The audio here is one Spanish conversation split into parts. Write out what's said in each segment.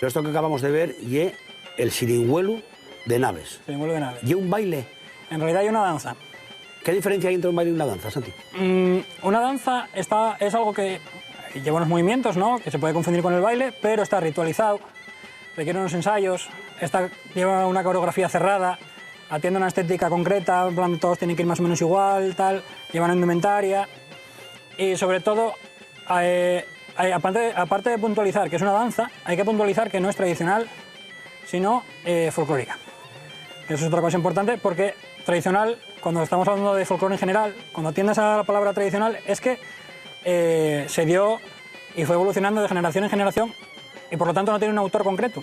Esto que acabamos de ver y el Xirigüelu de Naves. Xirigüelu de Naves. ¿Y un baile? En realidad hay una danza. ¿Qué diferencia hay entre un baile y una danza, Santi? Una danza es algo que lleva unos movimientos, ¿no? Que se puede confundir con el baile, pero está ritualizado, requiere unos ensayos, lleva una coreografía cerrada, atiende una estética concreta, en plan, todos tienen que ir más o menos igual, tal, llevan indumentaria y sobre todo, aparte de puntualizar que es una danza, hay que puntualizar que no es tradicional, sino folclórica. Eso es otra cosa importante porque tradicional, cuando estamos hablando de folclore en general, cuando atiendes a la palabra tradicional, es que se dio y fue evolucionando de generación en generación y por lo tanto no tiene un autor concreto.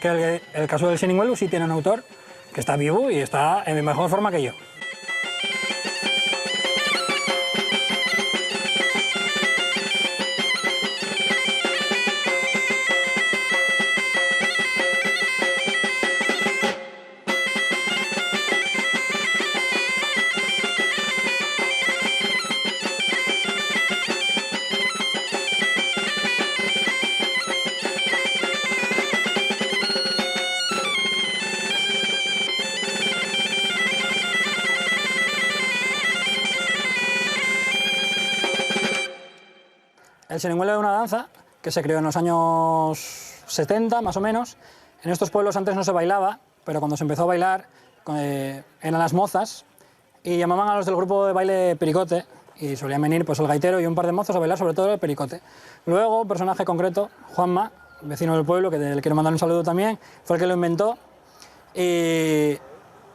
Que el caso del Xirigüelu sí tiene un autor que está vivo y está en mejor forma que yo. El Xirigüelu es una danza que se creó en los años 70, más o menos. En estos pueblos antes no se bailaba, pero cuando se empezó a bailar eran las mozas y llamaban a los del grupo de baile pericote y solían venir pues, el gaitero y un par de mozos a bailar sobre todo el pericote. Luego, un personaje concreto, Juanma, vecino del pueblo, que le quiero mandar un saludo también, fue el que lo inventó y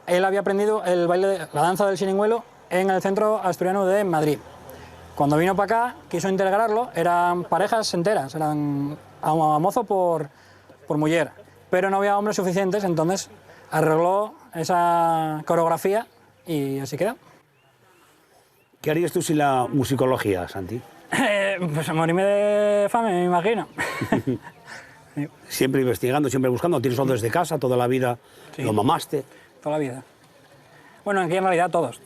él había aprendido la danza del Xirigüelu en el Centro Asturiano de Madrid. Cuando vino para acá, quiso integrarlo, eran parejas enteras, eran a mozo por mujer, pero no había hombres suficientes, entonces arregló esa coreografía y así quedó. ¿Qué harías tú sin la musicología, Santi? Pues morirme de fame, me imagino. Sí. Siempre investigando, siempre buscando, tienes todo desde casa, toda la vida, sí. Lo mamaste. Toda la vida. Bueno, aquí en realidad todos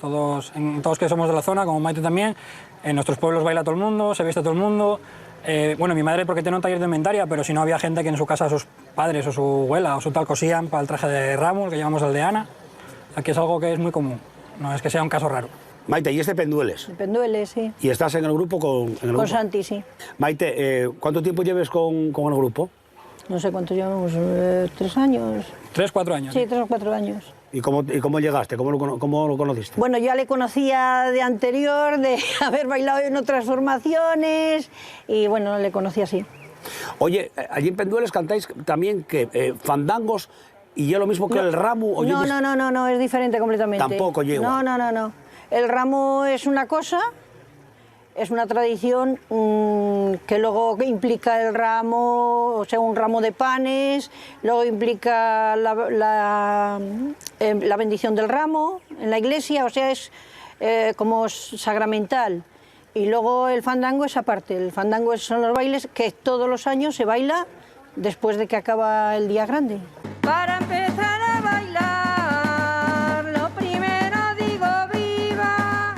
que somos de la zona, como Maite también, en nuestros pueblos baila todo el mundo, se viste todo el mundo. Bueno, mi madre porque tiene un taller de indumentaria, pero si no había gente que en su casa sus padres o su abuela o su tal cosían para el traje de ramo, que llamamos aldeana. Aquí es algo que es muy común, no es que sea un caso raro. Maite, ¿y este Pendueles? Pendueles, sí. ¿Y estás en el grupo con Santi, sí. Maite, ¿cuánto tiempo lleves con el grupo? No sé cuánto llevamos, 3 años. 3, 4 años. Sí, 3 o 4 años. ¿Y cómo llegaste? ¿Cómo lo conociste? Bueno, ya le conocía de anterior, de haber bailado en otras formaciones, y bueno, le conocí así. Oye, allí en Pendueles cantáis también que fandangos y ya lo mismo que el ramo. ¿O no, es diferente completamente. Tampoco lleva. No. El ramo es una cosa, es una tradición que luego implica el ramo, o sea, un ramo de panes, luego implica la bendición del ramo en la iglesia, o sea, es como sacramental. Y luego el fandango es aparte, el fandango son los bailes que todos los años se baila después de que acaba el día grande. Para empezar a bailar, lo primero digo viva,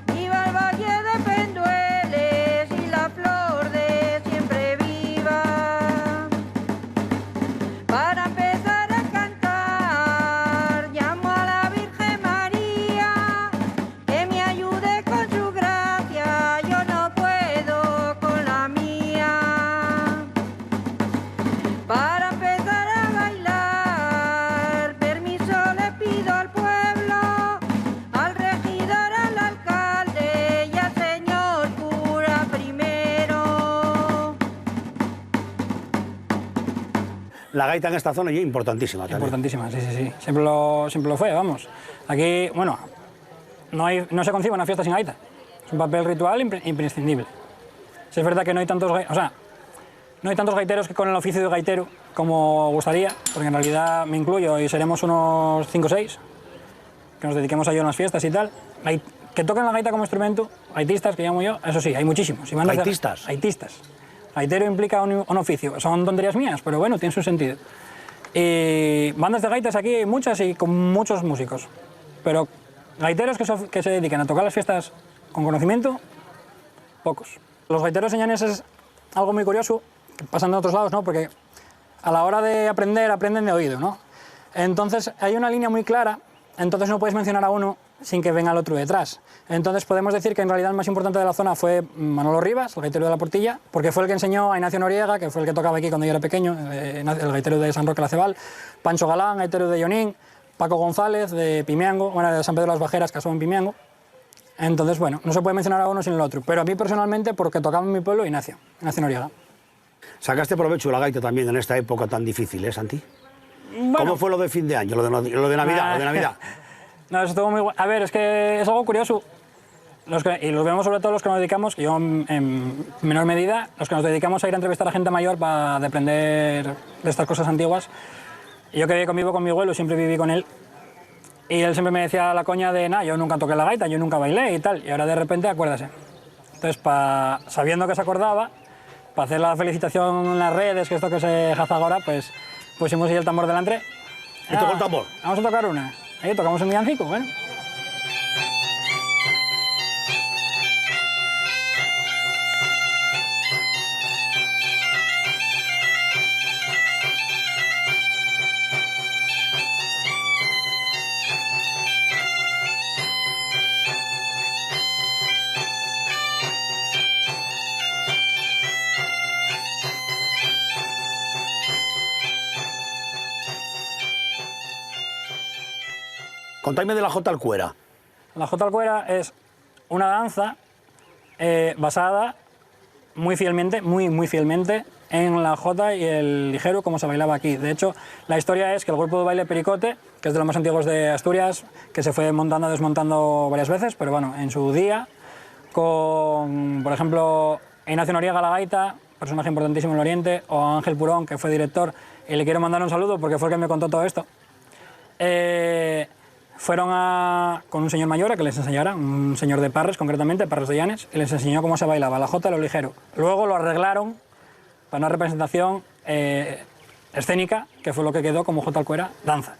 viva el valle de Pendueles y la flor de siempre viva. Para empezar a cantar, llamo a la Virgen María, que me ayude con su gracia, yo no puedo con la mía. Para empezar a bailar, permiso le pido al pueblo, al regidor, al alcalde y al señor cura primero. La gaita en esta zona es importantísima también. Importantísima, sí. Siempre lo fue, vamos. Aquí, bueno, no se concibe una fiesta sin gaita. Es un papel ritual imprescindible. Si es verdad que no hay tantos gaiteros que con el oficio de gaitero como gustaría, porque en realidad me incluyo y seremos unos 5 o 6 que nos dediquemos a ello en las fiestas y tal. Que toquen la gaita como instrumento, gaitistas, que llamo yo, eso sí, hay muchísimos. ¿Gaitistas? Gaitistas. Gaitero implica un oficio. Son tonterías mías, pero bueno, tiene su sentido. Y bandas de gaitas aquí hay muchas y con muchos músicos. Pero gaiteros que se dediquen a tocar las fiestas con conocimiento, pocos. Los gaiteros señanes es algo muy curioso, que pasa en otros lados, ¿no? Porque a la hora de aprender, aprenden de oído, ¿no? Entonces hay una línea muy clara, entonces no puedes mencionar a uno sin que venga el otro detrás. Entonces podemos decir que en realidad el más importante de la zona fue Manolo Rivas, el gaitero de la Portilla, porque fue el que enseñó a Ignacio Noriega, que fue el que tocaba aquí cuando yo era pequeño, el gaitero de San Roque la Cebal, Pancho Galán, gaitero de Llonín, Paco González de Pimiango, bueno, de San Pedro de las Bajeras, que en Pimiango. Entonces, bueno, no se puede mencionar a uno sin el otro, pero a mí personalmente, porque tocaba en mi pueblo, Ignacio Noriega. Sacaste provecho de la gaita también en esta época tan difícil, Santi. Bueno, ¿Cómo fue lo de fin de año, lo de Navidad? Lo de Navidad? No, eso estuvo muy bueno. A ver, es que es algo curioso. Y lo vemos sobre todo los que nos dedicamos, que yo en menor medida, los que nos dedicamos a ir a entrevistar a gente mayor para aprender de estas cosas antiguas. Y yo que convivo con mi abuelo, siempre viví con él. Y él siempre me decía la coña de, yo nunca toqué la gaita, yo nunca bailé y tal. Y ahora de repente, acuérdase. Entonces, sabiendo que se acordaba, para hacer la felicitación en las redes, que esto que se hace ahora, pues pusimos ahí el tambor delante. ¿Y tocó el tambor? Vamos a tocar una. Ahí tocamos un villancico, bueno. Contadme de la Jota Alcuera. La Jota Alcuera es una danza basada muy fielmente en la jota y el ligero como se bailaba aquí. De hecho, la historia es que el grupo de baile Pericote, que es de los más antiguos de Asturias, que se fue montando, desmontando varias veces, pero bueno, en su día, con, por ejemplo, Ignacio Noriega la gaita, personaje importantísimo en el Oriente, o Ángel Purón, que fue director, y le quiero mandar un saludo porque fue el que me contó todo esto. Fueron con un señor mayor a que les enseñara, un señor de Parres concretamente, Parres de Llanes, y les enseñó cómo se bailaba la jota y lo ligero. Luego lo arreglaron para una representación escénica, que fue lo que quedó como Jota Alcuera danza.